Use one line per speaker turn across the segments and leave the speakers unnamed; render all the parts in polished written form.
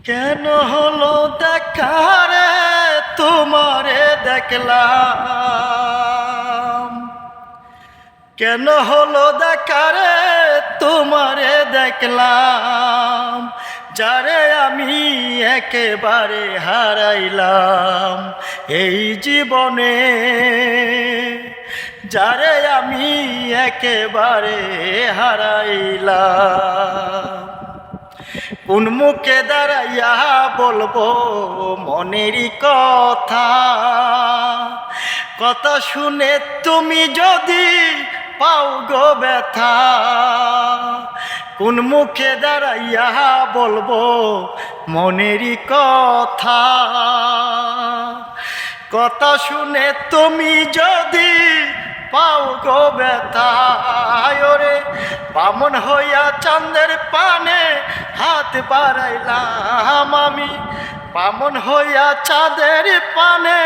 কেন হলো দেখারে তোমারে দেখলাম, কেন হলো দেখারে তোমারে দেখলাম, যারে আমি একেবারে হারাইলাম এই জীবনে, যারে আমি একেবারে হারাইলাম। কোন মুখে দাঁড়াইয়া বলবো মনেরই কথা, কথা শুনে তুমি যদি পাও গো ব্যথা। কোন মুখে দাঁড়াইয়া বলবো মনেরই কথা, কথা শুনে তুমি যদি পাও গো ব্যথা। ওরে বামন হইয়া চাঁদের পানে হাত বাড়াইলাম আমি, বামন হইয়া চাঁদের পানে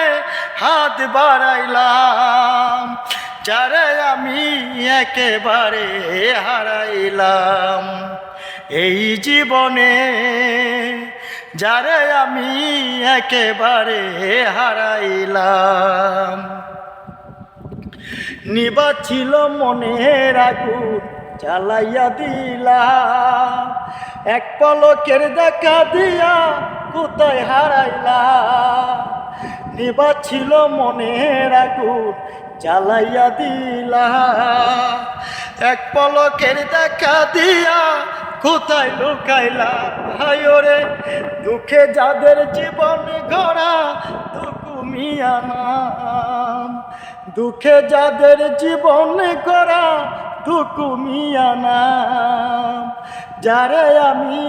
হাত বাড়াইলাম, যারে আমি একেবারে হারাইলাম এই জীবনে, যারে আমি একেবারে হারাইলাম। নিবা ছিল মনের আগুন জ্বালাইয়া দিলা, এক পলকের দেখা দিয়া কোথায় হারাইলা। নিবা ছিল মনের আগুন জ্বালাইয়া দিলা, এক পলকের দেখা দিয়া কোথায় লুকাইলা। হায় ওরে দুঃখে যাদের জীবন গড়া দুঃখু মিয়া নাম, দুঃখে যাদের জীবন গড়া দুঃখু মিয়া নাম, যারে আমি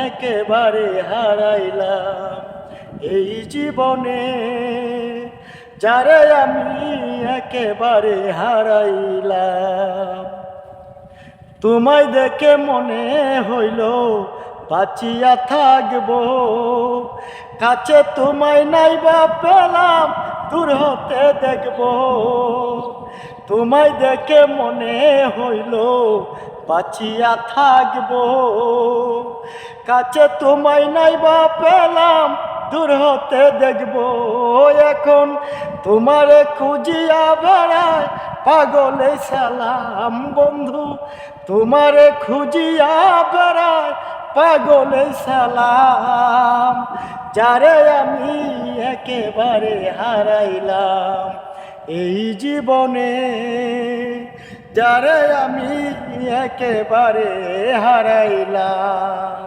একেবারে হারাইলাম এই জীবনে, যারে আমি একেবারে হারাইলাম। তোমায় দেখে মনে হইল বাঁচিয়া থাকবো, কাছে তোমায় নাইবা পেলাম দূর হতে দেখবো। তোমায় দেখে মনে হইল বাঁচিয়া থাকবো, কাছে তোমায় নাইবা পেলাম দূর হতে দেখবো। এখন তোমারে খুঁজিয়া বেড়ায় পাগলে সালাম বন্ধু, তোমারে খুঁজিয়া বেড়ায় পাগলে সালাম, যারে আমি একেবারে হারাইলাম এই জীবনে, যারে আমি একেবারে হারাইলাম।